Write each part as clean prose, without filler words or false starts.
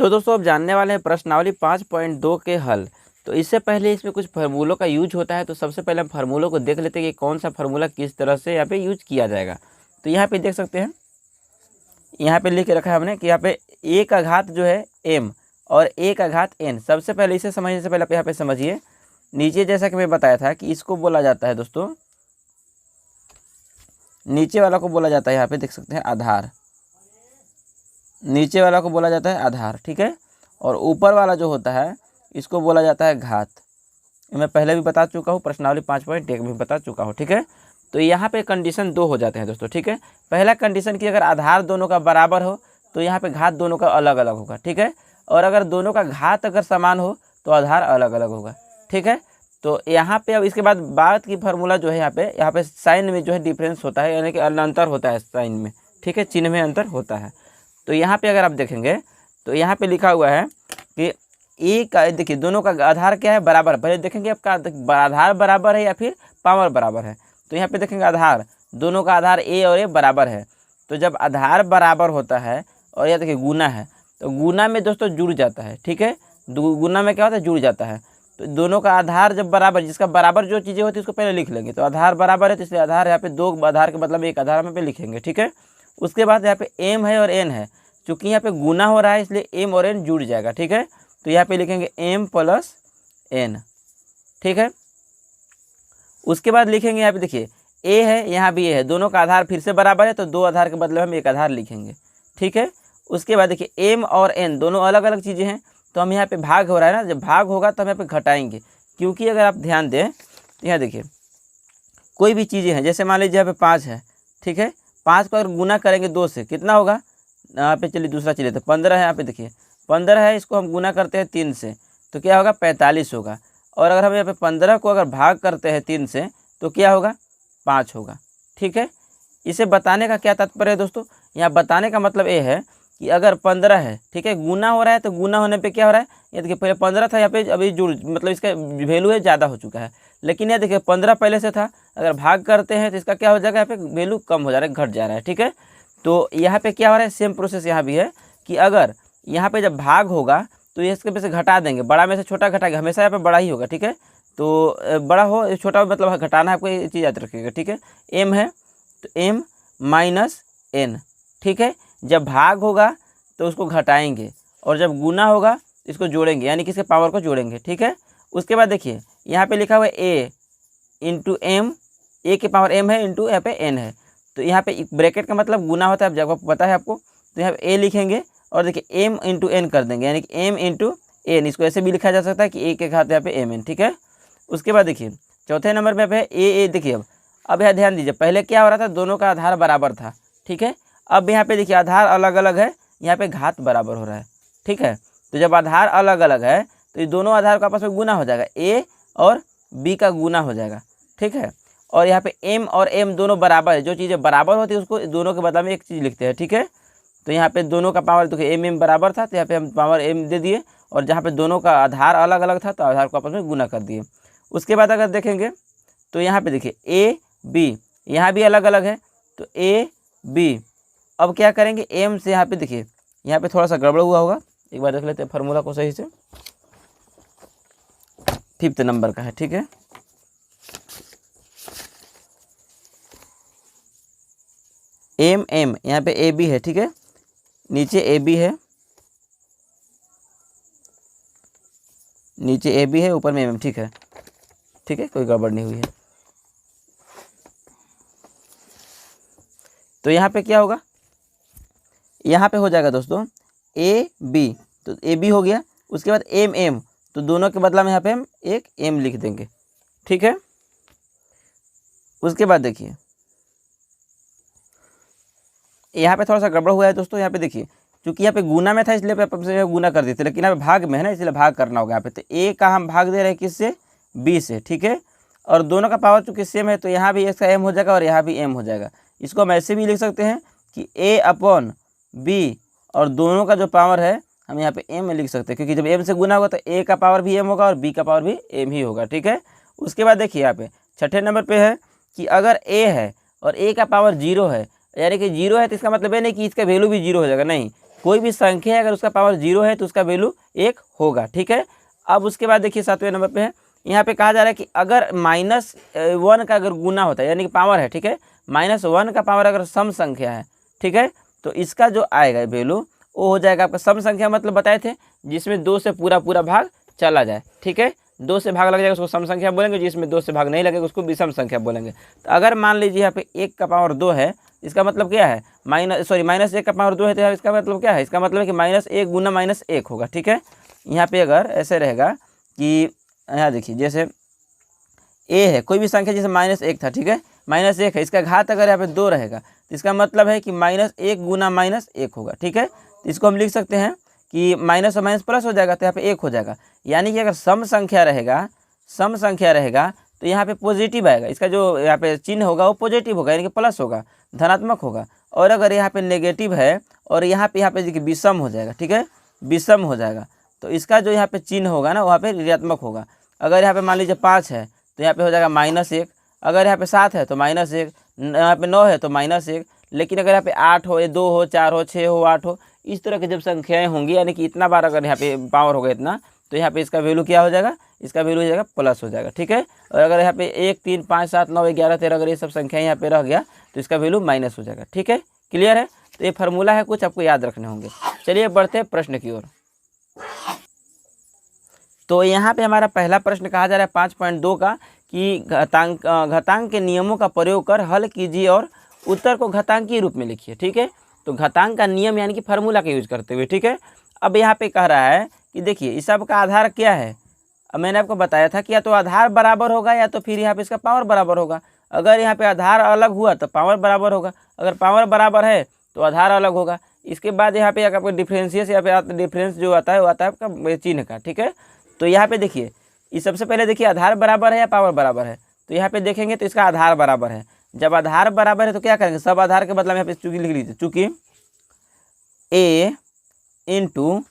तो दोस्तों अब जानने वाले हैं प्रश्नावली 5.2 के हल। तो इससे पहले इसमें कुछ फार्मूलों का यूज होता है, तो सबसे पहले हम फार्मूलों को देख लेते हैं कि कौन सा फार्मूला किस तरह से यहाँ पे यूज किया जाएगा। तो यहाँ पे देख सकते हैं, यहाँ पे लिख के रखा है हमने कि यहाँ पे a का घात जो है m और a का घात n। सबसे पहले इसे समझने से पहले आप यहाँ पे समझिए, नीचे जैसा कि मैं बताया था कि इसको बोला जाता है दोस्तों, नीचे वाला को बोला जाता है, यहाँ पे देख सकते हैं आधार, नीचे वाला को बोला जाता है आधार, ठीक है। और ऊपर वाला जो होता है इसको बोला जाता है घात। मैं पहले भी बता चुका हूँ, प्रश्नावली 5.1 में बता चुका हूँ, ठीक है। तो यहाँ पे कंडीशन 2 हो जाते हैं दोस्तों, ठीक है। पहला कंडीशन कि अगर आधार दोनों का बराबर हो तो यहाँ पे घात दोनों का अलग अलग होगा, ठीक है। और अगर दोनों का घात अगर समान हो तो आधार अलग अलग होगा, ठीक है। तो यहाँ पे अब इसके बाद की फार्मूला जो है यहाँ पे साइन में जो है डिफरेंस होता है, यानी कि अंतर होता है साइन में, ठीक है, चिन्ह में अंतर होता है। तो यहाँ पे अगर आप देखेंगे तो यहाँ पे लिखा हुआ है कि ए का, देखिए दोनों का आधार क्या है, बराबर। पहले देखेंगे आपका आधार बराबर है या फिर पावर बराबर है। तो यहाँ पे देखेंगे आधार, दोनों का आधार ए और ए बराबर है। तो जब आधार बराबर होता है और यह देखिए गुना है, तो गुना में दोस्तों जुड़ जाता है, ठीक है। गुना में क्या होता है, जुड़ जाता है। तो दोनों का आधार जब बराबर, जिसका बराबर जो चीज़ें होती है उसको पहले लिख लेंगे। तो आधार बराबर है तो इसलिए आधार यहाँ पे 2 आधार के मतलब एक आधार में पे लिखेंगे, ठीक है। उसके बाद यहाँ पे एम है और एन है, चूँकि यहाँ पे गुना हो रहा है इसलिए एम और एन जुड़ जाएगा, ठीक है। तो यहाँ पे लिखेंगे एम प्लस एन, ठीक है। उसके बाद लिखेंगे यहाँ पे देखिए ए है, यहाँ भी ए है, दोनों का आधार फिर से बराबर है तो 2 आधार के बदले हम एक आधार लिखेंगे, ठीक है। उसके बाद देखिए एम और एन दोनों अलग अलग चीज़ें हैं, तो हम यहाँ पे भाग हो रहा है ना, जब भाग होगा तो हम यहाँ पे घटाएंगे। क्योंकि अगर आप ध्यान दें तो यहाँ देखिए कोई भी चीज़ें हैं, जैसे मान लीजिए यहाँ पे 5 है, ठीक है। 5 को अगर गुना करेंगे 2 से कितना होगा, यहाँ पे चलिए दूसरा चलिए, तो 15 है। यहाँ पे देखिए 15 है, इसको हम गुना करते हैं 3 से तो क्या होगा, 45 होगा। और अगर हम यहाँ पे 15 को अगर भाग करते हैं 3 से तो क्या होगा, 5 होगा, ठीक है। इसे बताने का क्या तात्पर्य है दोस्तों, यहाँ बताने का मतलब ये है कि अगर 15 है, ठीक है, गुना हो रहा है तो गुना होने पे क्या हो रहा है, ये देखिए पहले 15 था, यहाँ पे अभी जुड़, मतलब इसका वैल्यू है ज़्यादा हो चुका है। लेकिन ये देखिए 15 पहले से था, अगर भाग करते हैं तो इसका क्या हो जाएगा, यहाँ पे वैल्यू कम हो जा रहा है, घट जा रहा है, ठीक है। तो यहाँ पे क्या हो रहा है, सेम प्रोसेस यहाँ भी है कि अगर यहाँ पे जब भाग होगा तो ये इसके पे से घटा देंगे, बड़ा में से छोटा घटाएंगे, हमेशा यहाँ पे बड़ा ही होगा, ठीक है। तो बड़ा हो छोटा मतलब घटाना है आपको, ये चीज़ याद रखिएगा, ठीक है। एम है तो एम माइनस एन, ठीक है। जब भाग होगा तो उसको घटाएंगे और जब गुना होगा तो इसको जोड़ेंगे, यानी कि इसके पावर को जोड़ेंगे, ठीक है। उसके बाद देखिए यहाँ पे लिखा हुआ है ए इंटू एम, ए के पावर एम है इंटू यहाँ पे एन है। तो यहाँ पे ब्रैकेट का मतलब गुना होता है, जब पता है आपको। तो यहाँ पे ए लिखेंगे और देखिए एम इंटू एन कर देंगे, यानी कि एम इंटू एन, इसको ऐसे भी लिखा जा सकता है कि ए के घात यहाँ पे एम एन, ठीक है। उसके बाद देखिए चौथे नंबर पे है ए। देखिए अब यहाँ ध्यान दीजिए, पहले क्या हो रहा था, दोनों का आधार बराबर था, ठीक है। अब यहाँ पे देखिए आधार अलग अलग है, यहाँ पे घात बराबर हो रहा है, ठीक है। तो जब आधार अलग अलग है तो ये दोनों आधार का आपस में गुना हो जाएगा, ए और बी का गुना हो जाएगा, ठीक है। और यहाँ पे एम और एम दोनों बराबर है, जो चीज़ें बराबर होती है उसको दोनों के बदले में एक चीज़ लिखते हैं, ठीक है। तो यहाँ पे दोनों का पावर देखिए एम बराबर था तो यहाँ पे हम पावर एम दे दिए, और जहाँ पे दोनों का आधार अलग अलग था तो आधार को आपस में गुना कर दिए। उसके बाद अगर देखेंगे तो यहाँ पे देखिए ए बी, यहाँ भी अलग अलग है, तो ए बी। अब क्या करेंगे, एम से यहाँ पे देखिए यहाँ पे थोड़ा सा गड़बड़ हुआ होगा, एक बार देख लेते हैं फार्मूला को सही से। 5th नंबर का है, ठीक है। एम एम यहाँ पे ए बी है, ठीक है, नीचे ए बी है, नीचे ए बी है, ऊपर में एम, ठीक है, ठीक है, कोई गड़बड़ नहीं हुई है। तो यहाँ पे क्या होगा, यहाँ पे हो जाएगा दोस्तों ए बी, तो ए बी हो गया। उसके बाद एम एम, तो दोनों के बदला में यहाँ पे हम एक एम लिख देंगे, ठीक है। उसके बाद देखिए यहाँ पे थोड़ा सा गड़बड़ हुआ है दोस्तों, यहाँ पे देखिए क्योंकि यहाँ पे गुना में था इसलिए पे गुना कर देते, लेकिन यहाँ पे भाग में है ना इसलिए भाग करना होगा यहाँ पे। तो ए का हम भाग दे रहे हैं किससे, बी से, ठीक है। और दोनों का पावर चूँकि सेम है तो यहाँ भी इसका एम हो जाएगा और यहाँ भी एम हो जाएगा। इसको हम ऐसे भी लिख सकते हैं कि ए अपॉन बी, और दोनों का जो पावर है हम यहाँ पे एम में लिख सकते हैं, क्योंकि जब एम से गुना होगा तो ए का पावर भी एम होगा और बी का पावर भी एम ही होगा, ठीक है। उसके बाद देखिए यहाँ पे 6ठे नंबर पे है कि अगर ए है और ए का पावर 0 है, यानी कि 0 है तो इसका मतलब ये नहीं कि इसका वैल्यू भी 0 हो जाएगा, नहीं, कोई भी संख्या है अगर उसका पावर 0 है तो उसका वैल्यू 1 होगा, ठीक है। अब उसके बाद देखिए 7वें नंबर पे है, यहाँ पे कहा जा रहा है कि अगर -1 का अगर गुना होता है यानी कि पावर है, ठीक है, -1 का पावर अगर सम संख्या है, ठीक है, तो इसका जो आएगा वैल्यू वो हो जाएगा आपका सम संख्या, मतलब बताए थे जिसमें 2 से पूरा भाग चला जाए, ठीक है, 2 से भाग लग जाएगा उसको सम संख्या बोलेंगे, जिसमें 2 से भाग नहीं लगेगा उसको विषम संख्या बोलेंगे। तो अगर मान लीजिए यहाँ पे 1 का पावर 2 है, इसका मतलब क्या है -1 का पावर 2 है, तो इसका मतलब क्या है, इसका मतलब है कि -1 गुना -1 होगा, ठीक है। यहाँ पे अगर ऐसे रहेगा कि यहाँ देखिए जैसे ए है, कोई भी संख्या जैसे -1 था, ठीक है, -1 है, इसका घात अगर यहाँ पे 2 रहेगा तो इसका मतलब है कि -1 गुना -1 होगा, ठीक है। तो इसको हम लिख सकते हैं कि माइनस और माइनस प्लस हो जाएगा तो यहाँ पे 1 हो जाएगा, यानी कि अगर सम संख्या रहेगा तो यहाँ पे पॉजिटिव आएगा, इसका जो यहाँ पे चिन्ह होगा वो पॉजिटिव होगा यानी कि प्लस होगा, धनात्मक होगा। और अगर यहाँ पे नेगेटिव है और यहाँ पे देखिए विषम हो जाएगा, ठीक है, विषम हो जाएगा तो इसका जो यहाँ पे चिन्ह होगा ना वहाँ पे ऋणात्मक होगा। अगर यहाँ पे मान लीजिए 5 है तो यहाँ पे हो जाएगा -1, अगर यहाँ पे 7 है तो -1, यहाँ पे 9 है तो -1, लेकिन अगर यहाँ पे 8 हो, 2 हो, 4 हो, 6 हो, 8 हो, इस तरह की जब संख्याएं होंगी यानी कि इतना बार अगर यहाँ पे पावर होगा इतना, तो यहाँ पे इसका वैल्यू क्या हो जाएगा, इसका वैल्यू हो जाएगा प्लस हो जाएगा, ठीक है। और अगर यहाँ पे 1, 3, 5, 7, 9, 11, 13 अगर ये सब संख्याएं यहाँ पे रह गया तो इसका वैल्यू माइनस हो जाएगा, ठीक है, क्लियर है। तो ये फार्मूला है, कुछ आपको याद रखने होंगे। चलिए बढ़ते हैं प्रश्न की ओर। तो यहाँ पे हमारा पहला प्रश्न कहा जा रहा है 5.2 का कि घातांक के नियमों का प्रयोग कर हल कीजिए और उत्तर को घातांकीय रूप में लिखिए, ठीक है। तो घातांक का नियम यानी कि फार्मूला का यूज करते हुए, ठीक है। अब यहाँ पे कह रहा है कि देखिए इस सब का आधार क्या है, अब मैंने आपको बताया था कि या तो आधार बराबर होगा या तो फिर यहाँ पे इसका पावर बराबर होगा। अगर यहाँ पे आधार अलग हुआ तो पावर बराबर होगा, अगर पावर बराबर है तो आधार अलग होगा। इसके बाद यहाँ पे आपका डिफरेंशियस या फिर डिफरेंस जो आता है वो आता है आपका चिन्ह का, ठीक है। तो यहाँ पे देखिए इस सबसे पहले देखिए आधार बराबर है या पावर बराबर है, तो यहाँ पे देखेंगे तो इसका आधार बराबर है। जब आधार बराबर है तो क्या करेंगे, सब आधार के बदला में यहाँ पे चूंकि लिख लीजिए, चूंकि a इंटू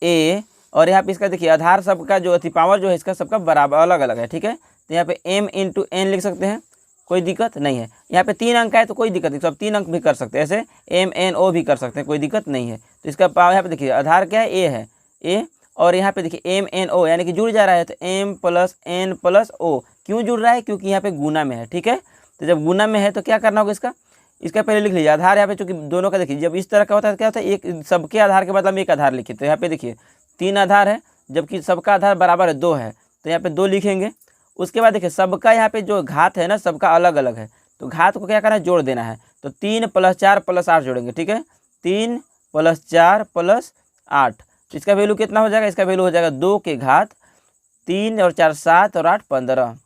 ए, और यहाँ पे इसका देखिए आधार सबका जो थी पावर जो है इसका सबका बराबर अलग अलग है, ठीक है। तो यहाँ पे m इंटू एन लिख सकते हैं, कोई दिक्कत नहीं है। यहाँ पे 3 अंक है तो कोई दिक्कत नहीं, सब 3 अंक भी कर सकते हैं, ऐसे MNO भी कर सकते हैं, कोई दिक्कत नहीं है। तो इसका पावर यहाँ पे देखिए आधार क्या है, a है, a, और यहाँ पे देखिए MNO यानी कि जुड़ जा रहा है तो m + n + o, क्यों जुड़ रहा है, क्योंकि यहाँ पे गुना में है, ठीक है। तो जब गुना में है तो क्या करना होगा, इसका पहले लिख लीजिए आधार। यहाँ पे चूंकि दोनों का देखिए जब इस तरह का होता है तो क्या होता है, एक सबके आधार के बदला में एक आधार लिखिए। तो यहाँ पे देखिए 3 आधार है जबकि सबका आधार बराबर है 2 है, तो यहाँ पे 2 लिखेंगे। उसके बाद देखिए सबका यहाँ पे जो घात है ना सबका अलग अलग है, तो घात को क्या करना है, जोड़ देना है। तो 3 + 4 + 8 जोड़ेंगे, ठीक है, 3 + 4 + 8, तो इसका वैल्यू कितना हो जाएगा, इसका वैल्यू हो जाएगा 2 के घात 3 और 4 7 और 8 15,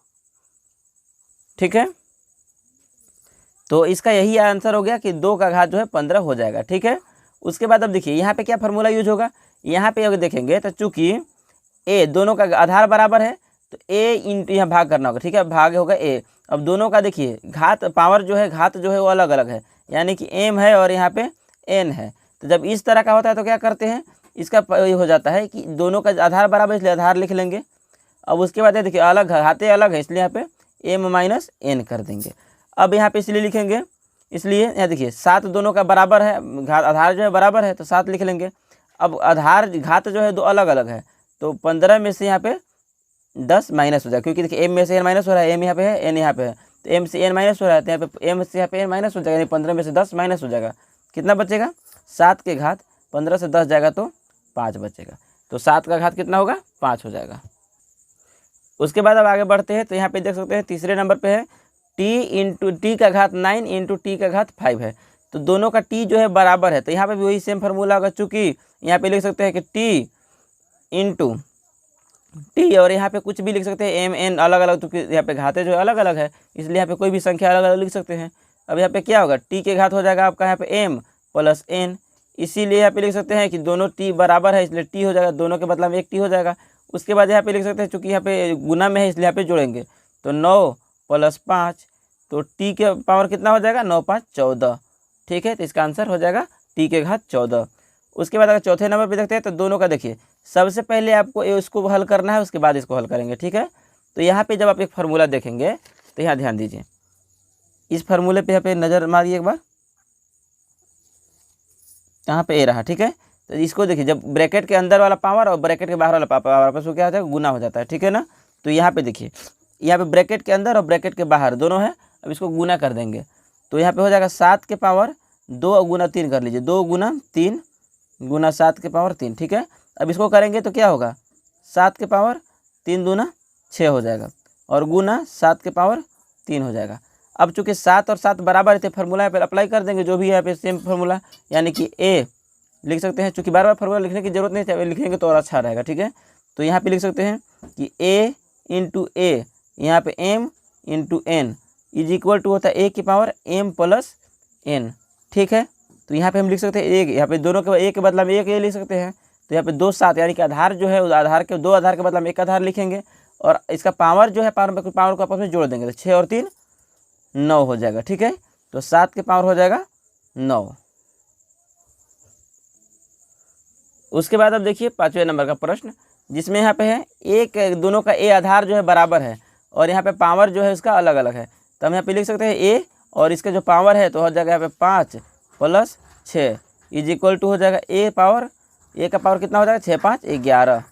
ठीक है। तो इसका यही आंसर हो गया कि 2 का घात जो है 15 हो जाएगा, ठीक है। उसके बाद अब देखिए यहाँ पे क्या फार्मूला यूज होगा, यहाँ पे अगर देखेंगे तो चूंकि a दोनों का आधार बराबर है तो a इंटू यहाँ भाग करना होगा, ठीक है, भाग होगा a। अब दोनों का देखिए घात पावर जो है घात जो है वो अलग अलग है, यानी कि m है और यहाँ पे n है। तो जब इस तरह का होता है तो क्या करते हैं, इसका हो जाता है कि दोनों का आधार बराबर इसलिए आधार लिख लेंगे। अब उसके बाद देखिए अलग घाते अलग है इसलिए यहाँ पे m - n कर देंगे। अब यहाँ पे इसलिए लिखेंगे, इसलिए यहाँ देखिए 7 दोनों का बराबर है, आधार जो है बराबर है तो 7 लिख लेंगे। अब आधार घात जो है 2 अलग अलग है, तो 15 में से यहाँ पे 10 माइनस हो जाएगा, क्योंकि देखिए m में से n माइनस हो रहा है, m यहाँ पे है n यहाँ पे है, तो m से n माइनस हो रहा है तो यहाँ पे m से यहाँ पे n माइनस हो जाएगा, यानी 15 में से 10 माइनस हो जाएगा, कितना बचेगा, 7 के घात 15 से 10 जाएगा तो 5 बचेगा। तो 7 का घात कितना होगा, 5 हो जाएगा। उसके बाद अब आगे बढ़ते हैं तो यहाँ पे देख सकते हैं तीसरे नंबर पे है t का घात 9 इंटू t का घात 5 है। तो दोनों का t जो है बराबर है, तो यहाँ पे भी वही सेम फार्मूला होगा, चूँकि यहाँ पे लिख सकते हैं कि t इंटू t, और यहाँ पे कुछ भी लिख सकते हैं m n अलग अलग, क्योंकि यहाँ पे घाते जो है अलग अलग है इसलिए यहाँ पे कोई भी संख्या अलग अलग लिख सकते हैं। अब यहाँ पे क्या होगा, t के घात हो जाएगा आपका यहाँ पे m + n, इसीलिए यहाँ पे लिख सकते हैं कि दोनों t बराबर है इसलिए t हो जाएगा, दोनों के बदला में एक t हो जाएगा। उसके बाद यहाँ पे लिख सकते हैं चूँकि यहाँ पे गुना में है इसलिए यहाँ पे जोड़ेंगे, तो 9 + 5, तो t के पावर कितना हो जाएगा, 9 × 5 = 14, ठीक है। तो इसका आंसर हो जाएगा t के घात 14। उसके बाद अगर चौथे नंबर पे देखते हैं तो दोनों का देखिए सबसे पहले आपको इसको हल करना है, उसके बाद इसको हल करेंगे, ठीक है। तो यहाँ पे जब आप एक फार्मूला देखेंगे तो यहाँ ध्यान दीजिए, इस फार्मूले पे यहाँ पे नज़र मारिए एक बार, यहाँ पे ए रहा, ठीक है। तो इसको देखिए, जब ब्रैकेट के अंदर वाला पावर और ब्रैकेट के बाहर वाला पावर आपस में क्या होता है, गुना हो जाता है, ठीक है ना। तो यहाँ पे देखिए, यहाँ पे ब्रैकेट के अंदर और ब्रैकेट के बाहर दोनों है। अब इसको गुना कर देंगे तो यहाँ पे हो जाएगा 7 के पावर 2 गुना 3 कर लीजिए, 2 गुना 3 गुना 7 के पावर 3, ठीक है। अब इसको करेंगे तो क्या होगा, 7 के पावर 3 दूना 6 हो जाएगा और गुना 7 के पावर 3 हो जाएगा। अब चूंकि 7 और 7 बराबर थे, फार्मूला पे अप्लाई कर देंगे जो भी है यहाँ पे सेम फार्मूला, यानी कि ए लिख सकते हैं। चूंकि बार बार फार्मूला लिखने की जरूरत नहीं है, लिखेंगे तो और अच्छा रहेगा, ठीक है। तो यहाँ पे लिख सकते हैं कि ए इंटू ए, यहाँ पे M into N is equal to होता है ए की पावर एम प्लस एन, ठीक है। तो यहाँ पे हम लिख सकते हैं एक, यहाँ पे दोनों के एक के बदला में एक ए लिख सकते हैं। तो यहाँ पे 2 7 यानी कि आधार जो है उस आधार के 2 आधार के बदला में एक आधार लिखेंगे और इसका पावर जो है पावर को आपस में जोड़ देंगे तो 6 और 3 9 हो जाएगा, ठीक है। तो 7 के पावर हो जाएगा 9। उसके बाद अब देखिए 5वें नंबर का प्रश्न, जिसमें यहाँ पे है एक दोनों का ए आधार जो है बराबर है और यहाँ पे पावर जो है इसका अलग अलग है। तो हम यहाँ पे लिख सकते हैं ए और इसका जो पावर है तो हो जाएगा यहाँ पे 5 प्लस 6 इज इक्वल टू हो जाएगा ए का पावर कितना हो जाएगा 6 5 11।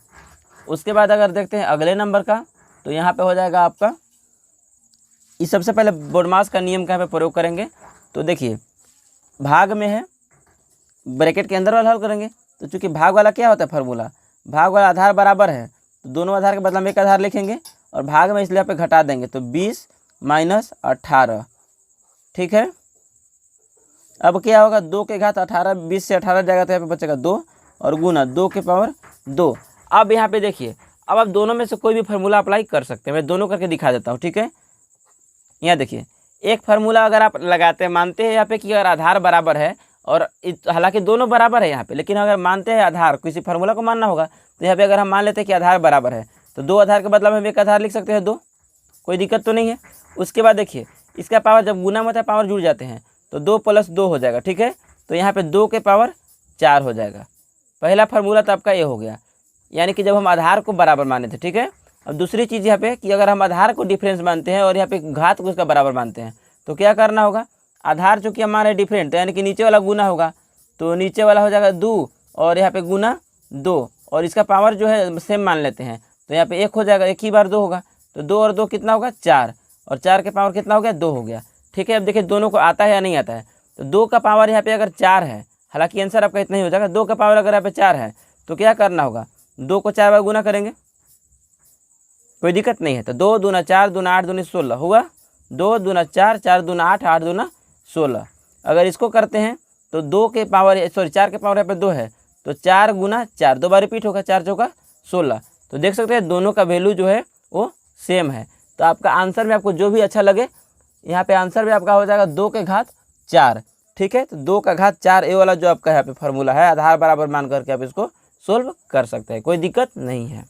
उसके बाद अगर देखते हैं अगले नंबर का, तो यहाँ पे हो जाएगा आपका, इस सबसे पहले बोडमास का नियम का यहाँ पे प्रयोग करेंगे। तो देखिए भाग में है, ब्रैकेट के अंदर वाला हल करेंगे। तो चूंकि भाग वाला क्या होता है फार्मूला, भाग वाला आधार बराबर है तो दोनों आधार के बदला में एक आधार लिखेंगे और भाग में इसलिए यहाँ पे घटा देंगे तो 20 माइनस 18, ठीक है। अब क्या होगा, 2 के घात 18, 20 से 18 जाएगा तो यहाँ पे बचेगा 2 और गुना 2 के पावर 2। अब यहाँ पे देखिए, अब आप दोनों में से कोई भी फार्मूला अप्लाई कर सकते हैं, मैं दोनों करके दिखा देता हूँ, ठीक है। यहाँ देखिए, एक फार्मूला अगर आप लगाते हैं, मानते हैं यहाँ पे कि अगर आधार बराबर है और हालांकि दोनों बराबर है यहाँ पे, लेकिन अगर मानते हैं आधार, किसी फार्मूला को मानना होगा तो यहाँ पे अगर हम मान लेते हैं कि आधार बराबर है तो 2 आधार के बदला में हम एक आधार लिख सकते हैं 2, कोई दिक्कत तो नहीं है। उसके बाद देखिए इसका पावर जब गुना में होता है पावर जुड़ जाते हैं तो 2 + 2 हो जाएगा, ठीक है। तो यहाँ पे 2 के पावर 4 हो जाएगा। पहला फार्मूला तो आपका ये हो गया, यानी कि जब हम आधार को बराबर माने थे, ठीक है। अब दूसरी चीज़ यहाँ पे कि अगर हम आधार को डिफरेंस मानते हैं और यहाँ पे घात को उसका बराबर मानते हैं तो क्या करना होगा, आधार चूँकि हमारे डिफरेंट तो यानी कि नीचे वाला गुना होगा तो नीचे वाला हो जाएगा 2 और यहाँ पे गुना 2 और इसका पावर जो है सेम मान लेते हैं तो यहाँ पे 1 हो जाएगा, 1 ही बार 2 होगा तो 2 और 2 कितना होगा 4 और 4 के पावर कितना हो गया 2 हो गया, ठीक है। अब देखिए दोनों को आता है या नहीं आता है, तो 2 का पावर यहाँ पे अगर 4 है, हालांकि आंसर आपका इतना ही हो जाएगा, 2 का पावर अगर यहाँ पे 4 है तो क्या करना होगा, 2 को 4 बार गुना करेंगे, कोई दिक्कत नहीं है। तो 2 दूना 4 दूना 8 दूनी 16 हुआ, 2 दूना 4 4 दूना 8 8 दूना 16। अगर इसको करते हैं तो 2 के पावर 4 के पावर यहाँ पे 2 है तो 4 गुना 4 2 बार रिपीट होगा, 4 चौका 16। तो देख सकते हैं दोनों का वैल्यू जो है वो सेम है। तो आपका आंसर में आपको जो भी अच्छा लगे, यहाँ पे आंसर में आपका हो जाएगा 2 के घात 4, ठीक है। तो 2 का घात 4 ए वाला जो आपका यहाँ पे फार्मूला है, आधार बराबर मान करके आप इसको सोल्व कर सकते हैं, कोई दिक्कत नहीं है।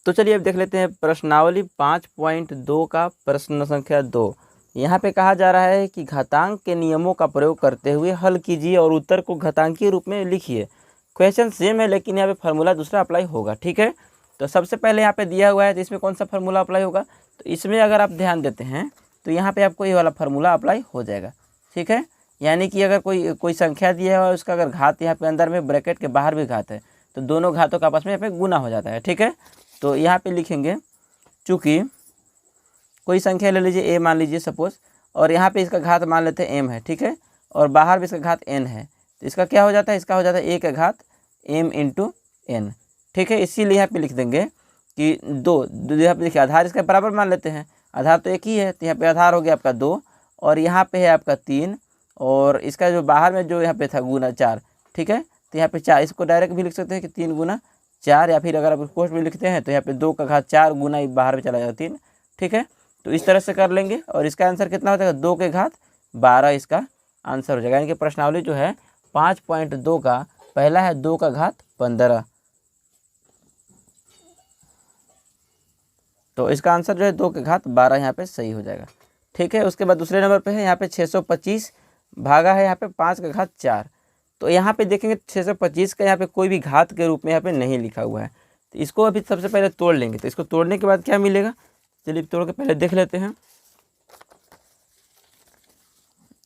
तो चलिए अब देख लेते हैं प्रश्नावली 5.2 का प्रश्न संख्या 2। यहाँ पे कहा जा रहा है कि घातांक के नियमों का प्रयोग करते हुए हल कीजिए और उत्तर को घातांकीय रूप में लिखिए। क्वेश्चन सेम है लेकिन यहाँ पे फार्मूला दूसरा अप्लाई होगा, ठीक है। तो सबसे पहले यहाँ पे दिया हुआ है तो इसमें कौन सा फार्मूला अप्लाई होगा, तो इसमें अगर आप ध्यान देते हैं तो यहाँ पे आपको ये वाला फार्मूला अप्लाई हो जाएगा, ठीक है। यानी कि अगर कोई संख्या दिया हुआ है उसका अगर घात यहाँ पे अंदर में ब्रैकेट के बाहर भी घात है तो दोनों घातों का आपस में यहाँ पे गुना हो जाता है, ठीक है। तो यहाँ पे लिखेंगे, चूँकि कोई संख्या ले लीजिए a मान लीजिए सपोज, और यहाँ पे इसका घात मान लेते हैं m है, ठीक है, और बाहर भी इसका घात n है, तो इसका क्या हो जाता है, इसका हो जाता है a का घात m इंटू n, ठीक है। इसीलिए यहाँ पे लिख देंगे कि 2 यहाँ पे देखिए आधार इसका बराबर मान लेते हैं, आधार तो एक ही है तो यहाँ पे आधार हो गया आपका 2 और यहाँ पे है आपका 3 और इसका जो बाहर में जो यहाँ पे था गुना 4, ठीक है। तो यहाँ पे 4, इसको डायरेक्ट भी लिख सकते हैं कि 3 गुना 4 या फिर अगर आप पोस्ट में लिखते हैं तो यहाँ पे 2 का घात 4 गुना बाहर में चला जाएगा 3, ठीक है। तो इस तरह से कर लेंगे और इसका आंसर कितना हो जाएगा 2 के घात 12 इसका आंसर हो जाएगा। यानी कि प्रश्नावली जो है 5.2 का पहला है 2 का घात 15, तो इसका आंसर जो है 2 के घात 12 यहाँ पे सही हो जाएगा, ठीक है। उसके बाद दूसरे नंबर पे है यहाँ पे 625 भागा है यहाँ पे 5 का घात 4। तो यहाँ पे देखेंगे 625 का यहाँ पे कोई भी घात के रूप में यहाँ पे नहीं लिखा हुआ है, तो इसको अभी सबसे पहले तोड़ लेंगे। तो इसको तोड़ने के बाद क्या मिलेगा, चलिए तोड़ के पहले देख लेते हैं।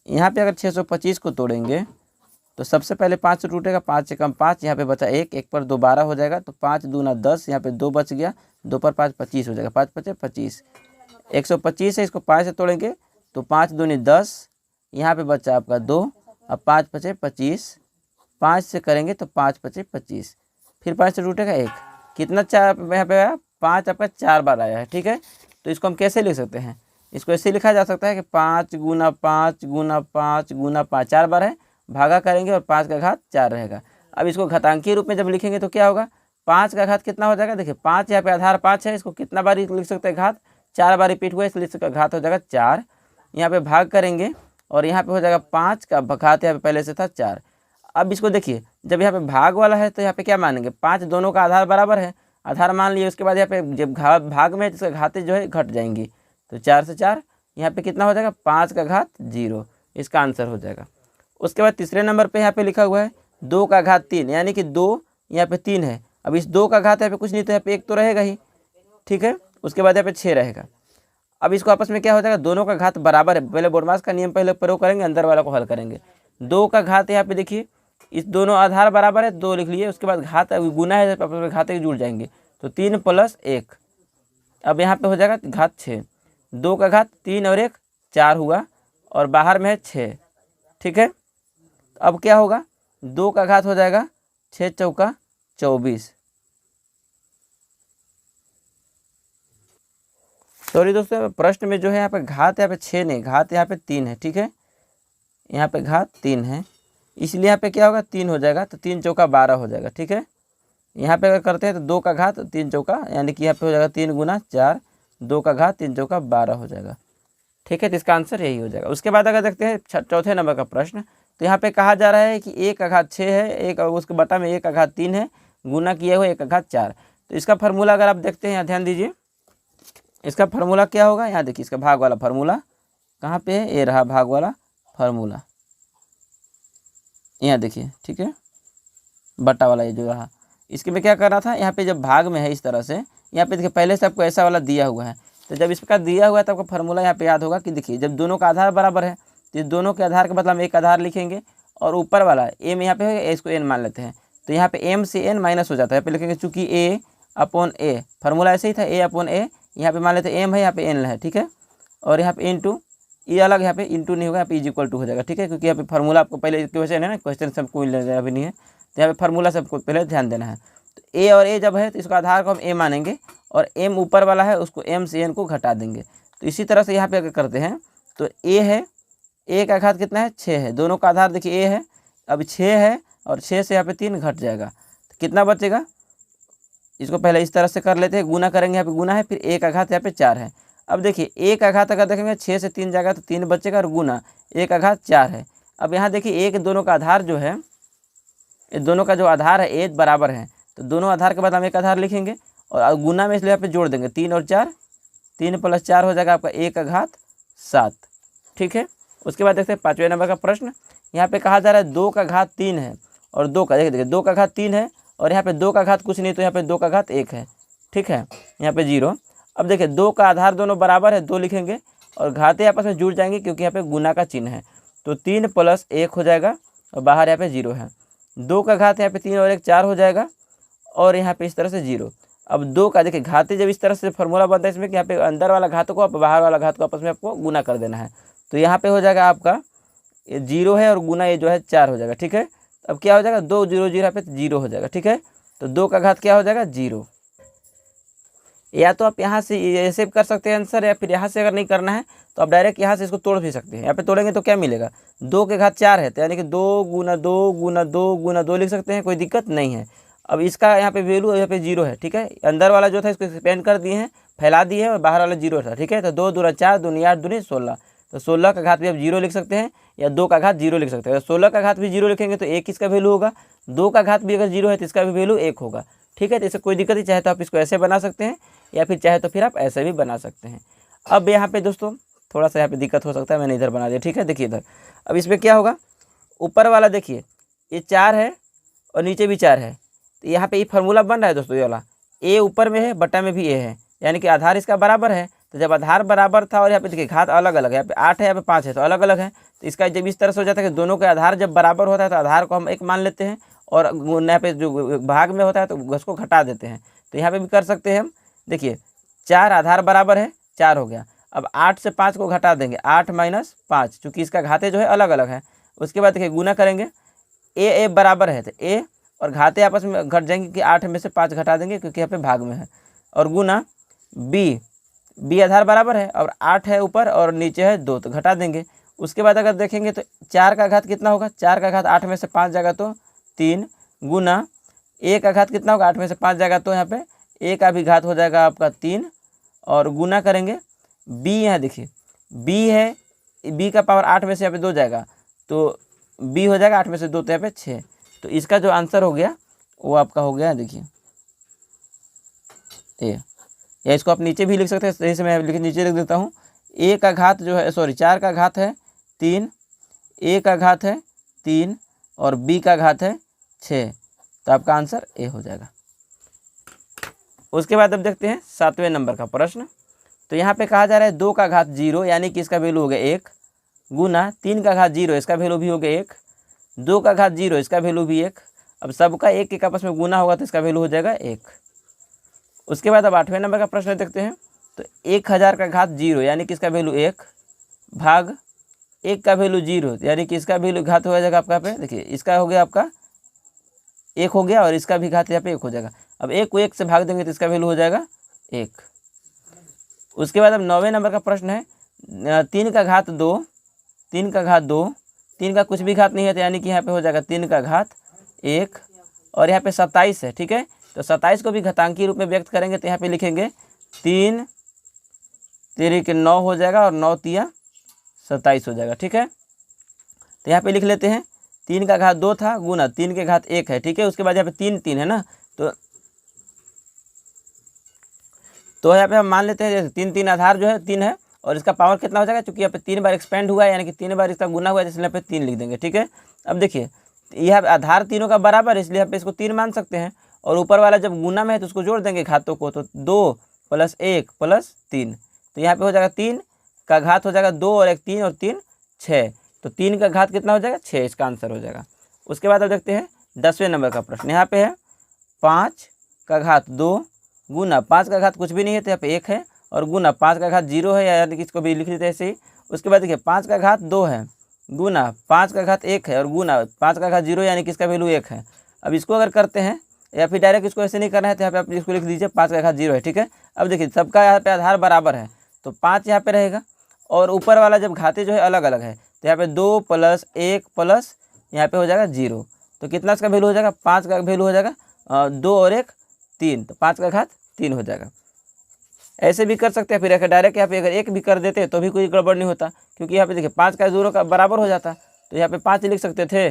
यहाँ पे अगर 625 को तोड़ेंगे तो सबसे पहले 5 से टूटेगा, 5 से कम 5, यहाँ पे बचा 1, 1 पर 2 12 हो जाएगा, तो 5 दूना 10, यहाँ पे 2 बच गया, 2 पर 5 25 हो जाएगा, 5 पचे 25, 125 है, इसको 5 से तोड़ेंगे तो 5 दूनी 10, यहाँ पे बचा आपका 2, अब 5 पचे 25, 5 से करेंगे तो 5 पचे 25, फिर 5 से टूटेगा 1, कितना 4 यहाँ पे आया, 5 आपका 4 बार आया है, ठीक है। तो इसको हम कैसे लिख सकते हैं, इसको ऐसे लिखा जा सकता है कि 5 गुना 5 गुना 5 गुना 5, 4 बार है, भागा करेंगे और 5 का घात 4 रहेगा। अब इसको घातांकीय रूप में जब लिखेंगे तो क्या होगा, 5 का घात कितना हो जाएगा, देखिए 5 यहाँ पे आधार 5 है, इसको कितना बार लिख सकते हैं घात, 4 बार रिपीट हुआ है, इसलिए इसका घात हो जाएगा 4, यहाँ पे भाग करेंगे और यहाँ पे हो जाएगा 5 का घात यहाँ पे पहले से था 4। अब इसको देखिए, जब यहाँ पे भाग वाला है तो यहाँ पे क्या मानेंगे, 5 दोनों का आधार बराबर है, आधार मान लिए, उसके बाद यहाँ पे जब भाग में इसका घातें जो है घट जाएंगी, तो 4 से 4 यहाँ पे कितना हो जाएगा, 5 का घात 0, इसका आंसर हो जाएगा। उसके बाद तीसरे नंबर पे यहाँ पे लिखा हुआ है 2 का घात 3, यानी कि 2 यहाँ पे 3 है, अब इस 2 का घात यहाँ पे कुछ नहीं, तो यहाँ पे 1 तो रहेगा ही, ठीक है। उसके बाद यहाँ पे 6 रहेगा। अब इसको आपस में क्या हो जाएगा, दोनों का घात बराबर है, पहले बोडमास का नियम पहले प्रयोग करेंगे, अंदर वाला को हल करेंगे। 2 का घात यहाँ पे देखिए, इस दोनों आधार बराबर है, 2 लिख लिए, उसके बाद घात गुना है, आपस में घात जुड़ जाएंगे, तो 3 + 1, अब यहाँ पे हो जाएगा घात 6, 2 का घात 3 और 1 4 हुआ, और बाहर में है 6, ठीक है। अब क्या होगा, 2 का घात हो जाएगा 6 चौका 24। सॉरी दोस्तों, प्रश्न में जो है यहाँ पे घात यहाँ पे 6 नहीं, घात यहाँ पे 3 है, ठीक है, यहाँ पे घात 3 है, इसलिए यहाँ पे क्या होगा 3 हो जाएगा, तो 3 चौका 12 हो जाएगा, ठीक है। यहाँ पे अगर करते हैं तो 2 का घात 3 चौका, यानी कि यहाँ पे हो जाएगा 3 गुना 4, 2 का घात 3 चौका 12 हो जाएगा, ठीक है। तो इसका आंसर यही हो जाएगा। उसके बाद अगर देखते हैं चौथे नंबर का प्रश्न, तो यहाँ पे कहा जा रहा है कि 1 का घात 6 है, एक उसके बटा में 1 का घात 3 है, गुना किए हुए 1 का घात 4। तो इसका फार्मूला अगर आप देखते हैं, यहाँ ध्यान दीजिए, इसका फार्मूला क्या होगा, यहाँ देखिए इसका भाग वाला फार्मूला कहाँ पे है, ये रहा भाग वाला फार्मूला, यहाँ देखिए, ठीक है, बटा वाला ये जो रहा, इसके में क्या करना था, यहाँ पे जब भाग में है इस तरह से, यहाँ पे देखिए पहले से आपको ऐसा वाला दिया हुआ है, तो जब इसका दिया हुआ है तो आपको फार्मूला यहाँ पे याद होगा कि देखिए जब दोनों का आधार बराबर है, तो इस दोनों के आधार के बदला हम एक आधार लिखेंगे, और ऊपर वाला m यहाँ पे है, इसको n मान लेते हैं, तो यहाँ पे m से n माइनस हो जाता है, यहाँ पे लिखेंगे चूँकि a/a, फार्मूला ऐसे ही था, a/a, यहाँ पे मान लेते हैं m है, यहाँ पे n है, ठीक है, और यहाँ पे इंटू, ये अलग, यहाँ पे इंटू नहीं होगा, यहाँ पे = हो जाएगा, ठीक है, क्योंकि यहाँ पे फार्मूला आपको पहले क्वेश्चन है ना, क्वेश्चन से हमको लेना भी नहीं है, तो यहाँ पे फार्मूला से आपको पहले ध्यान देना है। तो a और a जब है तो इसका आधार को हम a मानेंगे, और m ऊपर वाला है उसको m से n को घटा देंगे। तो इसी तरह से यहाँ पे अगर करते हैं तो a है, a का घात कितना है 6 है, दोनों का आधार देखिए a है, अब 6 है, और 6 से यहाँ पे 3 घट जाएगा, तो कितना बचेगा, इसको पहले इस तरह से कर लेते हैं, गुना करेंगे, यहाँ पे गुना है, फिर a का घात यहाँ पे 4 है। अब देखिए a का घात अगर देखेंगे 6 से 3 जाएगा तो 3 बचेगा, और गुना a का घात 4 है। अब यहाँ देखिए a के दोनों का आधार जो है, ये दोनों का जो आधार है a बराबर है, तो दोनों आधार के बाद हम एक आधार लिखेंगे, और गुना में इसलिए यहाँ पे जोड़ देंगे, 3 और 4, 3 + 4 हो जाएगा आपका a का घात 7, ठीक है। उसके बाद देखते हैं 5वें नंबर का प्रश्न, यहाँ पे कहा जा रहा है 2 का घात 3 है, और 2 का देखिए 2 का घात 3 है, और यहाँ पे 2 का घात कुछ नहीं, तो यहाँ पे 2 का घात 1 है, ठीक है, यहाँ पे 0। अब देखिए 2 का आधार दोनों बराबर है, 2 लिखेंगे, और घातें आपस में जुड़ जाएंगे क्योंकि यहाँ पे गुना का चिन्ह है, तो 3 + 1 हो जाएगा, और बाहर यहाँ पे 0 है। 2 का घात यहाँ पे 3 और 1 4 हो जाएगा, और यहाँ पे इस तरह से 0। अब 2 का देखिए घातें जब इस तरह से फार्मूला बनता है इसमें कि यहाँ पे अंदर वाला घात को बाहर वाला घात को आपस में आपको गुना कर देना है, तो यहाँ पे हो जाएगा आपका ये 0 है, और गुना ये जो है 4 हो जाएगा, ठीक है। अब क्या हो जाएगा 2 0 0 यहाँ पे 0 हो जाएगा, ठीक है। तो 2 का घात क्या हो जाएगा 0। या तो आप यहाँ से ऐसे कर सकते हैं आंसर, या फिर यहाँ से अगर नहीं करना है तो आप डायरेक्ट यहाँ से इसको तोड़ भी सकते हैं। यहाँ पे तोड़ेंगे तो क्या मिलेगा, 2 के घात 4 है, तो यानी कि 2 गुना 2 गुना 2 गुना 2 लिख सकते हैं, कोई दिक्कत नहीं है। अब इसका यहाँ पे वैल्यू यहाँ पे 0 है, ठीक है, अंदर वाला जो था इसको एक्सपेंड कर दिए हैं, फैला दिए हैं, और बाहर वाला 0 था, ठीक है। तो 2 दूना 4, दूनी 8, दूनी 16, तो 16 का घात भी आप 0 लिख सकते हैं, या 2 का घात 0 लिख सकते हैं। 16 का घात भी 0 लिखेंगे तो 1 इसका वैल्यू होगा, 2 का घात भी अगर 0 है तो इसका भी वैल्यू 1 होगा, ठीक है। तो इससे कोई दिक्कत नहीं, चाहे तो आप इसको ऐसे बना सकते हैं, या फिर चाहे तो फिर आप ऐसे भी बना सकते हैं। अब यहाँ पे दोस्तों थोड़ा सा यहाँ पे दिक्कत हो सकता है, मैंने इधर बना दिया, ठीक है। देखिए इधर, अब इसमें क्या होगा, ऊपर वाला देखिए ये 4 है और नीचे भी 4 है, तो यहाँ पे ये फार्मूला बन रहा है दोस्तों, ये वाला a ऊपर में है, बटा में भी a है, यानी कि आधार इसका बराबर है, तो जब आधार बराबर था और यहाँ पे देखिए घात अलग अलग है, यहाँ पे 8 है यहाँ पे 5 है तो अलग अलग है। तो इसका जब इस तरह से हो जाता है कि दोनों के आधार जब बराबर होता है तो आधार को हम एक मान लेते हैं और यहाँ पे जो भाग में होता है तो उसको घटा देते हैं। तो यहाँ पे भी कर सकते हैं हम। देखिए 4 आधार बराबर है 4 हो गया। अब 8 से 5 को घटा देंगे, 8 माइनस 5, चूँकि इसका घाते जो है अलग अलग है। उसके बाद देखिए गुना करेंगे, ए बराबर है तो ए और घाते आपस में घट जाएंगे कि 8 में से 5 घटा देंगे क्योंकि यहाँ पे भाग में है। और गुना बी आधार बराबर है और 8 है ऊपर और नीचे है 2 तो घटा देंगे। उसके बाद अगर देखेंगे तो 4 का घात कितना होगा, 4 का घात 8 में से 5 जाएगा तो 3, गुना ए का घात कितना होगा, 8 में से 5 जाएगा तो यहाँ पे ए का भी घात हो जाएगा आपका 3 और गुना करेंगे बी। यहाँ देखिए बी है, बी का पावर 8 में से यहाँ पे 2 जाएगा तो बी हो जाएगा 8 में से 2 तो यहाँ पे 6। तो इसका जो आंसर हो गया वो आपका हो गया देखिए ए। या इसको आप नीचे भी लिख सकते हैं, सही से मैं नीचे लिख देता हूँ। ए का घात जो है 4 का घात है 3, ए का घात है 3 और बी का घात है 6 तो आपका आंसर ए हो जाएगा। उसके बाद अब देखते हैं 7वें नंबर का प्रश्न। तो यहाँ पे कहा जा रहा है 2 का घात 0 यानी कि इसका वैल्यू हो गया 1, गुना 3 का घात 0 इसका वैल्यू भी हो गया 1, 2 का घात 0 इसका वैल्यू भी 1। अब सबका एक एक आपस में गुना होगा तो इसका वैल्यू हो जाएगा 1। उसके बाद अब 8वें नंबर का प्रश्न देखते हैं। तो 1000 का घात 0 यानी कि इसका वैल्यू 1 भाग 1 का वैल्यू 0 यानी कि इसका वैल्यू घात हो जाएगा आपका पे। देखिए इसका हो गया आपका 1 हो गया और इसका भी घात यहाँ पे 1 हो जाएगा। अब 1 को 1 से भाग देंगे तो इसका वैल्यू हो जाएगा 1। उसके बाद अब 9वें नंबर का प्रश्न है 3 का घात 2, 3 का घात 2, 3 का कुछ भी घात नहीं है तो यानी कि यहाँ पे हो जाएगा 3 का घात 1 और यहाँ पे 27 है। ठीक है, तो 27 को भी घातांकी रूप में व्यक्त करेंगे तो यहाँ पे लिखेंगे 3 3 के 9 हो जाएगा और 9 तिया 27 हो जाएगा। ठीक है, तो यहाँ पे लिख लेते हैं 3 का घात 2 था गुना 3 के घात 1 है। ठीक है, उसके बाद यहाँ पे 3 3 है ना, तो यहाँ पे हम मान लेते हैं जैसे 3 3 आधार जो है 3 है और इसका पावर कितना हो जाएगा, क्योंकि यहाँ पे 3 बार एक्सपेंड हुआ है यानी कि 3 बार इसका गुना हुआ है, इसलिए यहाँ पे 3 लिख देंगे। ठीक है, अब देखिए यह आधार तीनों का बराबर है इसलिए यहाँ पे इसको 3 मान सकते हैं और ऊपर वाला जब गुना में है तो उसको जोड़ देंगे घातों को, तो 2 + 1 + 3 तो यहाँ पे हो जाएगा 3 का घात हो जाएगा 2 और 1 3 और 3 6 तो 3 का घात कितना हो जाएगा 6, इसका आंसर हो जाएगा। उसके बाद अब देखते हैं 10वें नंबर का प्रश्न। यहाँ पे है 5 का घात 2 गुना 5 का घात कुछ भी नहीं है तो यहाँ पे 1 है और गुना 5 का घात 0 है यानी कि इसको भी लिख लेते हैं ऐसे ही। उसके बाद देखिए 5 का घात 2 है गुना 5 का घात 1 है और गुना 5 का घात 0 यानी कि इसका वैल्यू 1 है। अब इसको अगर करते हैं या फिर डायरेक्ट इसको ऐसे नहीं करना है तो यहाँ पे आप इसको लिख दीजिए 5 का घात 0 है। ठीक है, अब देखिए सबका यहाँ पे आधार बराबर है तो 5 यहाँ पे रहेगा और ऊपर वाला जब घाते जो है अलग अलग है तो यहाँ पे 2 + 1 प्लस यहाँ पे हो जाएगा 0 तो कितना इसका वैल्यू हो जाएगा, 5 का वैल्यू हो जाएगा 2 और 1 3 तो 5 का घात 3 हो जाएगा। ऐसे भी कर सकते हैं, फिर अगर डायरेक्ट यहाँ पे अगर 1 भी कर देते तो भी कोई गड़बड़ नहीं होता, क्योंकि यहाँ पे देखिए 5 का 0 का बराबर हो जाता तो यहाँ पे 5 लिख सकते थे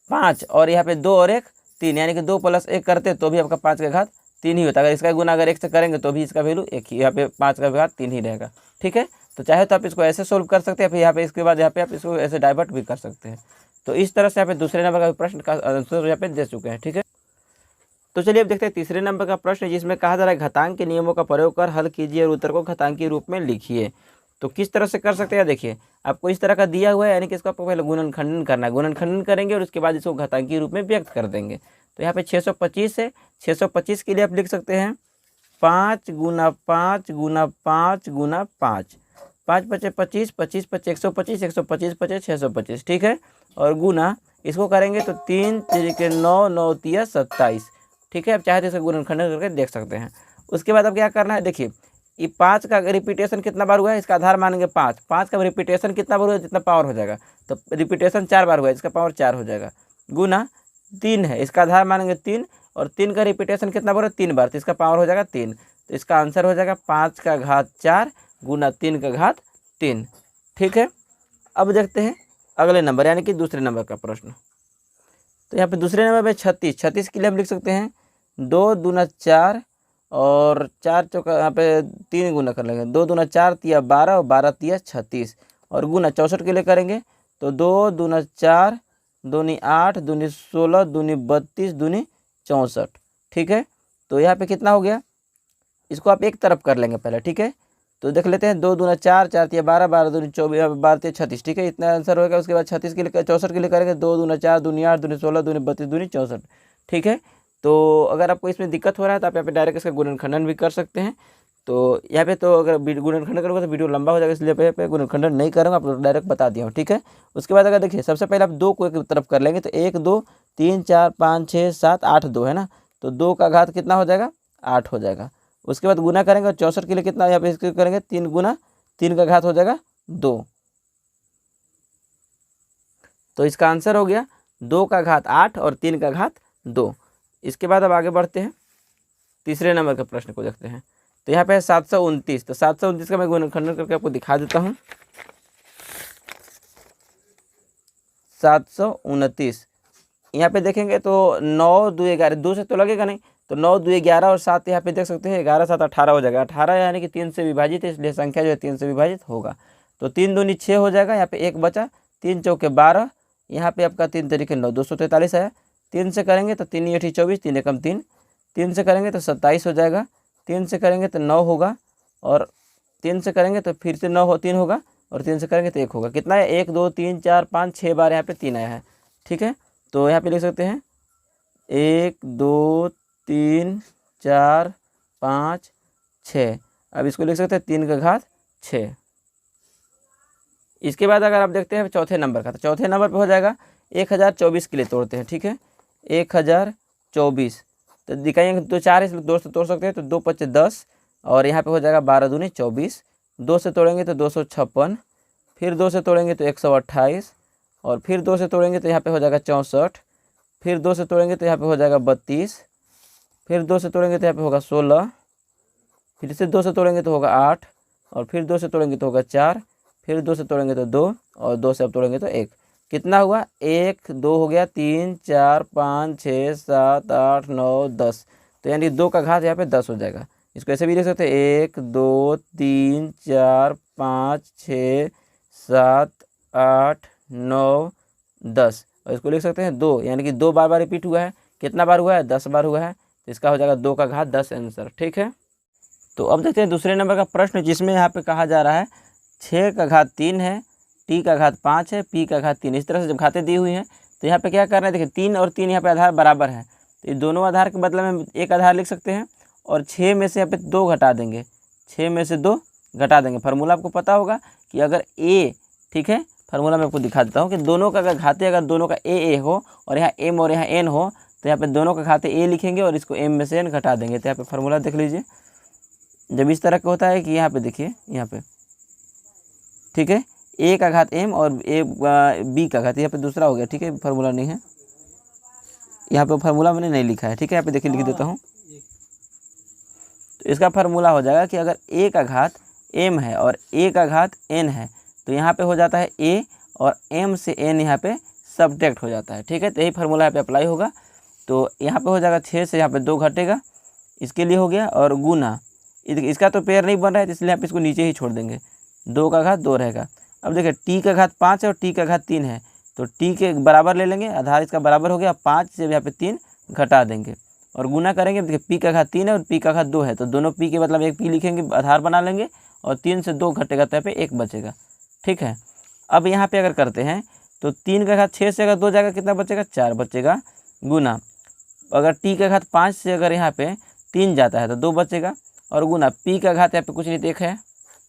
5 और यहाँ पे 2 और 1 3 यानी कि 2 + 1 करते तो भी आपका 5 का घात 3 ही होता। अगर इसका गुना अगर 1 से करेंगे तो भी इसका वैल्यू 1 ही, यहाँ पे 5 का घात 3 ही रहेगा। ठीक है, तो चाहे तो आप इसको ऐसे सोल्व कर सकते हैं, फिर यहाँ पे इसके बाद यहाँ पे आप इसको ऐसे डाइवर्ट भी कर सकते हैं। तो इस तरह से यहाँ पे दूसरे नंबर का प्रश्न का आंसर यहाँ पे दे चुके हैं। ठीक है, तो चलिए अब देखते हैं तीसरे नंबर का प्रश्न, जिसमें कहा जा रहा है घातांक के नियमों का प्रयोग कर हल कीजिए और उत्तर को घातांकी रूप में लिखिए। तो किस तरह से कर सकते हैं, देखिए आपको इस तरह का दिया हुआ है यानी कि इसको आपको पहले गुणनखंडन करना है, गुणनखंडन करेंगे और उसके बाद इसको घातांकी रूप में व्यक्त कर देंगे। तो यहाँ पे 625 है, 625 के लिए आप लिख सकते हैं 5 गुना 5 गुना 5 गुना 5, 5 × 5 = 25, 25 × 5 = 125, 125 × 5 = 625। ठीक है, और गुना इसको करेंगे तो 3 3 के 9 9 तिया 27। ठीक है, अब चाहे तो इसका गुणनखंडन करके देख सकते हैं। उसके बाद अब क्या करना है, देखिए ये 5 का रिपीटेशन कितना बार हुआ है, इसका आधार मानेंगे 5, 5 का रिपीटेशन कितना बार हुआ है, जितना पावर हो जाएगा, तो रिपीटेशन 4 बार हुआ है, इसका पावर 4 हो जाएगा। गुना 3 है, इसका आधार मानेंगे 3 और 3 का रिपीटेशन कितना बार है 3 बार, तो इसका पावर हो जाएगा 3, तो इसका आंसर हो जाएगा 5 का घात 4 गुना 3 का घात 3। ठीक है, अब देखते हैं अगले नंबर यानी कि दूसरे नंबर का प्रश्न। तो यहाँ पे दूसरे नंबर पे 36 के लिए हम लिख सकते हैं 2 दूना 4 और 4 चौका यहाँ पे 3 गुना कर लेंगे, 2 दूना 4 तिया 12 और 12 तिया 36 और गुना 64 के लिए करेंगे तो 2 दूना 4 दूनी 8 दूनी 16 दूनी 32 दूनी 64। ठीक है, तो यहाँ पे कितना हो गया, इसको आप एक तरफ कर लेंगे पहले। ठीक है, तो देख लेते हैं, 2 दूना 4, 4 तिया 12, 12 दूनी 24, 12 तिया 36, ठीक है, इतना आंसर होगा। उसके बाद 36 के लिए 64 के लिए करेंगे, 2 दूना 4 दूनी 8 दूनी 16 दूनी 32 दूनी 64, ठीक है। तो अगर आपको इसमें दिक्कत हो रहा है तो आप यहाँ पे डायरेक्ट इसका गुणनखंडन भी कर सकते हैं। तो यहाँ पे तो अगर गुणनखंडन करोगे तो वीडियो लंबा हो जाएगा, इसलिए यहाँ पे गुणनखंडन नहीं करूँगा, आप डायरेक्ट बता दिया हूँ, ठीक है। उसके बाद अगर देखिए, सबसे पहले आप 2 को एक तरफ कर लेंगे, तो 1 2 3 4 5 6 7 8 2 है ना, तो 2 का घात कितना हो जाएगा, 8 हो जाएगा। उसके बाद गुना करेंगे और 64 के लिए कितना यहाँ पे इसके करेंगे, 3 गुना 3 का घात हो जाएगा 2। तो इसका आंसर हो गया 2 का घात 8 और 3 का घात 2। इसके बाद अब आगे बढ़ते हैं, तीसरे नंबर के प्रश्न को देखते हैं। तो यहाँ पे है 729, तो 729 का मैं गुणनखंडन करके आपको दिखा देता हूँ। 729 यहाँ पे देखेंगे तो 9 2 11, 2 से तो लगेगा नहीं, तो 9 2 11 और 7 यहाँ पे देख सकते हैं, 11 7 18 हो जाएगा। 18 यानी कि 3 से विभाजित है, इसलिए संख्या जो है 3 से विभाजित होगा। तो 3 दूनी 6 हो जाएगा, यहाँ पे 1 बचा, 3 चौके 12, यहाँ पे आपका 3 तरीके 9, 243 आया। 3 से करेंगे तो 3 8 24, 3 एकम 3, 3 से करेंगे तो 27 हो जाएगा, 3 से करेंगे तो 9 होगा, और 3 से करेंगे तो फिर से 9 हो 3 होगा, और 3 से करेंगे तो 1 होगा। कितना है, 1 2 3 4 5 6 बार यहाँ पे 3 आया है, ठीक है। तो यहाँ पे लिख सकते हैं 1 2 3 4 5 6, अब इसको लिख सकते हैं 3 का घात 6। इसके बाद अगर आप देखते हैं चौथे नंबर का, तो चौथे नंबर पे हो जाएगा 1024 के लिए तोड़ते हैं, ठीक है, 1024। तो दिखाएंगे तो 4 इसलिए 2 से तोड़ सकते हैं, तो 2 5 10, और यहाँ पे हो जाएगा 12 दूनी 24, 2 से तोड़ेंगे तो 256, फिर 2 से तोड़ेंगे तो 128, और फिर 2 से तोड़ेंगे तो यहाँ पे हो जाएगा 64, फिर 2 से तोड़ेंगे तो यहाँ पे हो जाएगा 32, फिर 2 से तोड़ेंगे तो यहाँ पे होगा 16, फिर से 2 से तोड़ेंगे तो होगा 8, और फिर 2 से तोड़ेंगे तो होगा 4, फिर 2 से तोड़ेंगे तो 2, और 2 से अब तोड़ेंगे तो 1। कितना हुआ, 1 2 हो गया, 3 4 5 6 7 8 9 10, तो यानी 2 का घात यहाँ पे 10 हो जाएगा। इसको ऐसे भी लिख सकते हैं 1 2 3 4 5 6 7 8 9 10, और इसको लिख सकते हैं 2, यानी कि 2 बार बार रिपीट हुआ है। कितना बार हुआ है, 10 बार हुआ है, तो इसका हो जाएगा 2 का घात 10 आंसर, ठीक है। तो अब देखते हैं दूसरे नंबर का प्रश्न, जिसमें यहाँ पे कहा जा रहा है 6 का घात 3 है, टी का घात 5 है, पी का घात 3। इस तरह से जब घातें दी हुई हैं तो यहाँ पे क्या करना है, देखिए 3 और 3 यहाँ पे आधार बराबर है, तो ये दोनों आधार के बदले में एक आधार लिख सकते हैं, और 6 में से यहाँ पे 2 घटा देंगे, 6 में से 2 घटा देंगे। फार्मूला आपको पता होगा कि अगर ए, ठीक है, फार्मूला मैं आपको दिखा देता हूँ कि दोनों का अगर घाते अगर दोनों का ए हो और यहाँ एम और यहाँ एन हो, तो यहाँ पे दोनों का घाते ए लिखेंगे और इसको एम में से एन घटा देंगे। तो यहाँ पे फार्मूला देख लीजिए, जब इस तरह का होता है कि यहाँ पे देखिए, यहाँ पे ठीक है, ए का घात एम और ए बी का घात, यहाँ पे दूसरा हो गया, ठीक है, फार्मूला नहीं है, यहाँ पे फार्मूला मैंने नहीं लिखा है, ठीक है, यहाँ पे देखिए लिख देता हूँ। तो इसका फार्मूला हो जाएगा कि अगर ए का घात एम है और ए का घात एन है, तो यहाँ पे हो जाता है ए और एम से एन यहाँ पे सब्ट्रैक्ट हो जाता है, ठीक है। तो यही फार्मूला यहाँ पे अप्लाई होगा। तो यहाँ पे हो जाएगा 6 से यहाँ पे 2 घटेगा, इसके लिए हो गया, और गुना इसका तो पेयर नहीं बन रहा है, तो इसलिए यहाँ पे इसको नीचे ही छोड़ देंगे, 2 का घात 2 रहेगा। अब देखिए टी का घात 5 है और टी का घात 3 है, तो टी के बराबर ले लेंगे, आधार इसका बराबर हो गया, 5 से यहाँ पे 3 घटा देंगे और गुना करेंगे। देखिए पी का घात 3 है और पी का घात 2 है, तो दोनों पी के मतलब एक पी लिखेंगे, आधार बना लेंगे, और 3 से 2 घटेगा तो यहाँ पे 1 बचेगा, ठीक है। अब यहाँ पे अगर करते हैं तो 3 का घात 6 से अगर 2 जाएगा, कितना बचेगा, 4 बचेगा, गुना अगर टी का घात 5 से अगर यहाँ पे 3 जाता है तो 2 बचेगा, और गुना पी का घात यहाँ पे कुछ नहीं,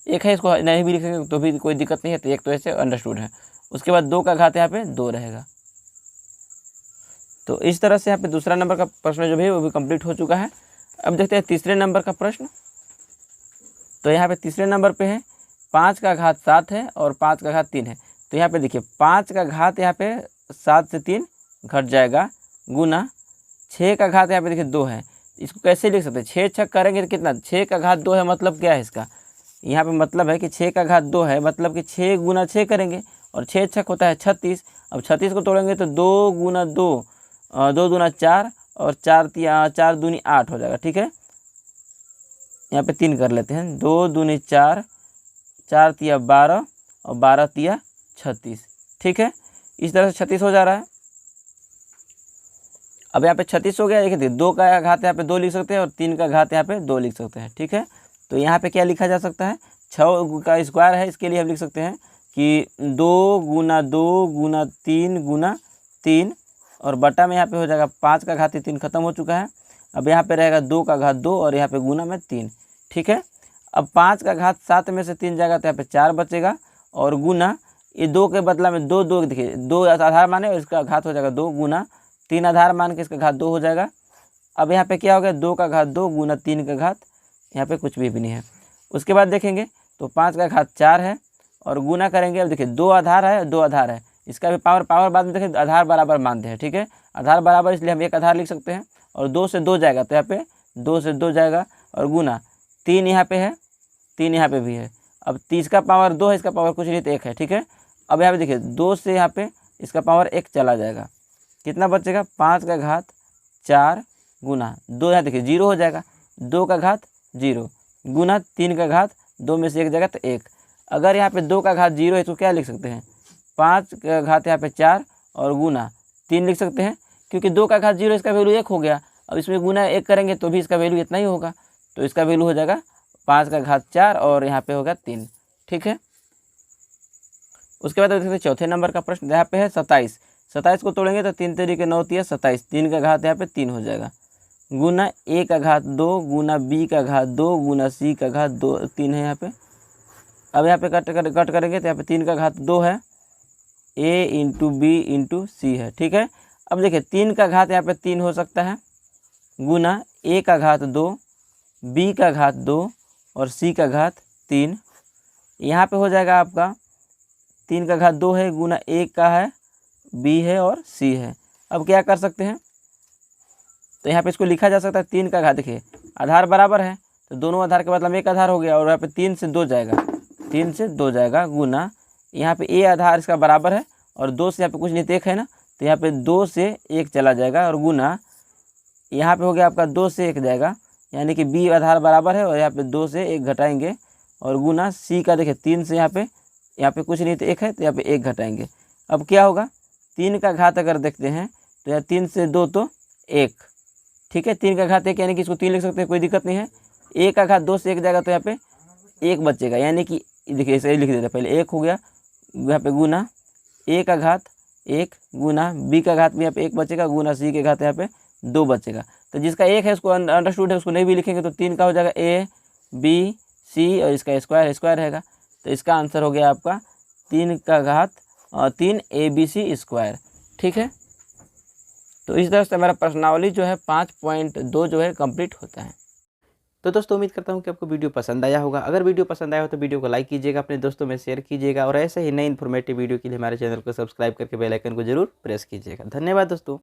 एक है, इसको नहीं भी लिखेंगे तो भी कोई दिक्कत नहीं है, तो एक तो ऐसे अंडरस्टूड है। उसके बाद 2 का घात यहाँ पे 2 रहेगा। तो इस तरह से यहाँ पे दूसरा नंबर का प्रश्न जो भी वो भी कंप्लीट हो चुका है। अब देखते हैं तीसरे नंबर का प्रश्न। तो यहाँ पे तीसरे नंबर पे है 5 का घात 7 है और 5 का घात 3 है। तो यहाँ पे देखिए 5 का घात यहाँ पे 7 से 3 घट जाएगा, गुना 6 का घात यहाँ पे देखिए 2 है। इसको कैसे लिख सकते हैं, 6 छक करेंगे तो कितना, 6 का घात 2 है, मतलब क्या है इसका, यहाँ पे मतलब है कि 6 का घात 2 है, मतलब कि 6 गुना 6 करेंगे, और 6 छक होता है 36। अब 36 को तोड़ेंगे तो 2 गुना 2, 2 दूना 4, और 4 दूनी 8 हो जाएगा, ठीक है। यहाँ पे 3 कर लेते हैं, 2 दूनी 4, 4 तिया 12 और 12 तिया 36, ठीक है। इस तरह से 36 हो जा रहा है। अब यहाँ पे 36 हो गया, देखिए 2 का घात यहाँ पे 2 लिख सकते हैं और 3 का घात यहाँ पे 2 लिख सकते हैं, ठीक है। तो यहाँ पे क्या लिखा जा सकता है, 6 का स्क्वायर है, इसके लिए हम लिख सकते हैं कि 2 गुना 2 गुना 3 गुना 3 और बटा में यहाँ पे हो जाएगा 5 का घात 3 खत्म हो चुका है। अब यहाँ पे रहेगा 2 का घात 2 और यहाँ पे गुना में 3। ठीक है, अब 5 का घात 7 में से 3 जाएगा तो यहाँ पे 4 बचेगा और गुना ये 2 के बदला में 2 2 देखिए 2 आधार माने और इसका घात हो जाएगा 2 गुना 3 आधार मान के इसका घात 2 हो जाएगा। अब यहाँ पे क्या हो गया 2 का घात 2 गुना 3 का घात, यहाँ पे कुछ भी नहीं है। उसके बाद देखेंगे तो 5 का घात 4 है और गुना करेंगे। अब देखिए 2 आधार है 2 आधार है, इसका भी पावर बाद में देखें आधार बराबर मानते हैं। ठीक है, आधार बराबर इसलिए हम एक आधार लिख सकते हैं और 2 से 2 जाएगा तो यहाँ पे 2 से 2 जाएगा और गुना 3 यहाँ पे है 3 यहाँ पे भी है। अब 30 का पावर 2 है, इसका पावर कुछ नहीं तो 1 है। ठीक है, अब यहाँ पे देखिए 2 से यहाँ पे इसका पावर 1 चला जाएगा, कितना बचेगा 5 का घात 4 गुना 2, यहाँ देखिए 0 हो जाएगा, 2 का घात 0 गुना 3 का घात 2 में से 1 जाएगा तो 1। अगर यहाँ पे 2 का घात 0 है तो क्या लिख सकते हैं 5 का घात यहाँ पे 4 और गुना 3 लिख सकते हैं, क्योंकि 2 का घात 0 इसका वैल्यू 1 हो गया। अब इसमें गुना 1 करेंगे तो भी इसका वैल्यू इतना ही होगा, तो इसका वैल्यू हो जाएगा 5 का घात 4 और यहाँ पे होगा 3। ठीक है, उसके बाद देखते हैं चौथे नंबर का प्रश्न, यहाँ पे है 27। 27 को तोड़ेंगे तो 3 तरीके 9 तिया 27, 3 का घात यहाँ पे 3 हो जाएगा गुना a का घात 2 गुना b का घात 2 गुना c का घात 2 3 है यहाँ पे। अब यहाँ पे कट करेंगे तो यहाँ पे 3 का घात 2 है, a इंटू बी इंटू सी है। ठीक है, अब देखिए 3 का घात यहाँ पे 3 हो सकता है गुना a का घात 2 b का घात 2 और c का घात 3। यहाँ पे हो जाएगा आपका 3 का घात 2 है गुना a का है b है और c है। अब क्या कर सकते हैं तो यहाँ पे इसको लिखा जा सकता है 3 का घात, देखिए आधार बराबर है तो दोनों आधार के मतलब एक आधार हो गया और यहाँ पे 3 से 2 जाएगा, 3 से 2 जाएगा गुना यहाँ पे a आधार इसका बराबर है और 2 से यहाँ पे कुछ नहीं तो 1 है ना, तो यहाँ पे 2 से 1 चला जाएगा और गुना यहाँ पे हो गया आपका 2 से 1 जाएगा, यानी कि b आधार बराबर है और यहाँ पे 2 से 1 घटाएंगे और गुना c का देखिए 3 से यहाँ पे कुछ नहीं तो 1 है तो यहाँ पे 1 घटाएंगे। अब क्या होगा 3 का घात अगर देखते हैं तो यहाँ 3 से 2 तो 1। ठीक है, 3 का घात 1 यानी कि इसको 3 लिख सकते हैं, कोई दिक्कत नहीं है। 1 का घात 2 से 1 जाएगा तो यहाँ पे 1 बचेगा, यानी कि देखिए इसे लिख देते हैं पहले 1 हो गया यहाँ पे गुना a का घात 1 गुना b का घात भी यहाँ पे 1 बचेगा गुना c के घात यहाँ पे 2 बचेगा। तो जिसका 1 है उसको अंडरस्टूड है उसको नहीं भी लिखेंगे तो 3 का हो जाएगा a b c और इसका स्क्वायर रहेगा, तो इसका आंसर हो गया आपका 3 का घात 3 abc स्क्वायर। ठीक है, तो इस तरह से हमारा प्रश्नावली जो है 5.2 जो है कंप्लीट होता है। तो दोस्तों उम्मीद करता हूँ कि आपको वीडियो पसंद आया होगा। अगर वीडियो पसंद आया हो तो वीडियो को लाइक कीजिएगा, अपने दोस्तों में शेयर कीजिएगा और ऐसे ही नई इन्फॉर्मेटिव वीडियो के लिए हमारे चैनल को सब्सक्राइब करके बेल आइकन को जरूर प्रेस कीजिएगा। धन्यवाद दोस्तों।